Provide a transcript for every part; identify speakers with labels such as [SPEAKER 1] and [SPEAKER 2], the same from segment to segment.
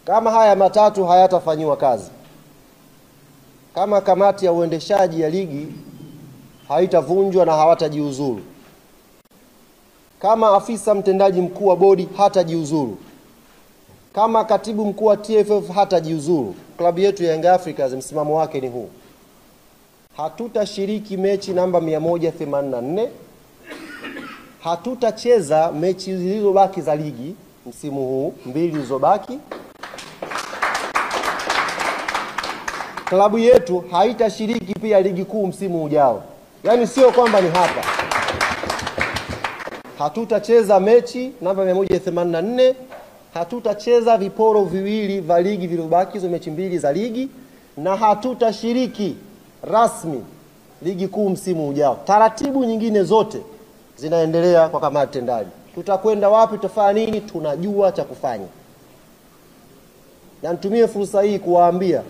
[SPEAKER 1] Kama haya matatu hayatafanywa kazi, kama kamati ya uendeshaji ya ligi haitavunjwa na hawatajiuzuru, kama afisa mtendaji mkuu wa bodi hatajiuzuru, kama katibu mkuu wa TFF hatajiuzuru, klabu yetu ya Young Africans msimamo wake ni huu: hatutashiriki mechi namba 184, hatutacheza mechi zilizobaki za ligi msimu huu, 2 zilizobaki. Klabu yetu haitashiriki pia ligi kuu msimu ujao. Yaani sio kwamba ni hapa. Hatutacheza mechi namba 184, hatutacheza viporo viwili vya ligi vilivyobaki, hizo mechi 2 za ligi, na hatutashiriki rasmi ligi kuu msimu ujao. Taratibu nyingine zote zinaendelea kwa kamati tendaji. Tutakwenda wapi, tutafanya nini, tunajua cha kufanya. Na nitumie fursa hii kuwaambia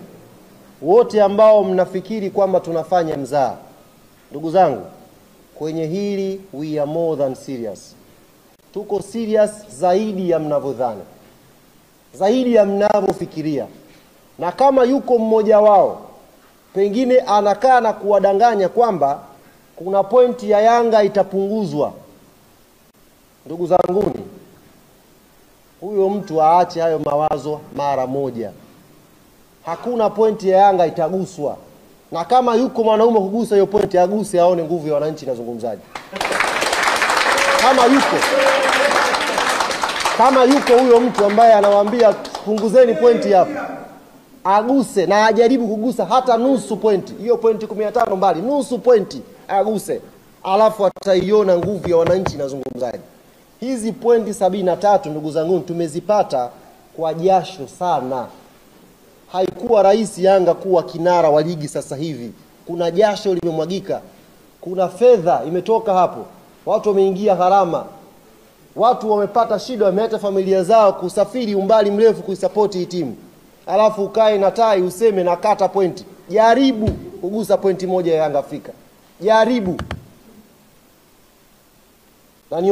[SPEAKER 1] wote ambao mnafikiri kwamba tunafanya mzaha, ndugu zangu, kwenye hili we are more than serious. Tuko serious zaidi ya mnavyodhani, zaidi ya mnavyofikiria. Na kama yuko mmoja wao pengine anakaa na kuwadanganya kwamba kuna pointi ya Yanga itapunguzwa, ndugu zanguni, huyo mtu aache hayo mawazo mara moja. Hakuna pointi ya Yanga itaguswa. Na kama yuko mwanaume kugusa hiyo pointi, aguse aone nguvu ya wananchi nazungumzaje. Kama yuko huyo mtu ambaye anawaambia punguzeni pointi hapa, aguse na ajaribu kugusa hata nusu pointi. Hiyo pointi 15 mbali, nusu pointi aguse. Alafu ataiona nguvu ya wananchi nazungumzaje. Hizi pointi 73 ndugu zangu tumezipata kwa jasho sana. Haikuwa rahisi Yanga kuwa kinara wa ligi sasa hivi. Kuna jasho limemwagika. Kuna fedha imetoka hapo. Watu wameingia gharama. Watu wamepata shida, wameacha familia zao kusafiri umbali mrefu kuisupport hii timu. Alafu ukae na tai useme na kata pointi. Jaribu kugusa pointi moja ya Yanga Afrika. Jaribu. Na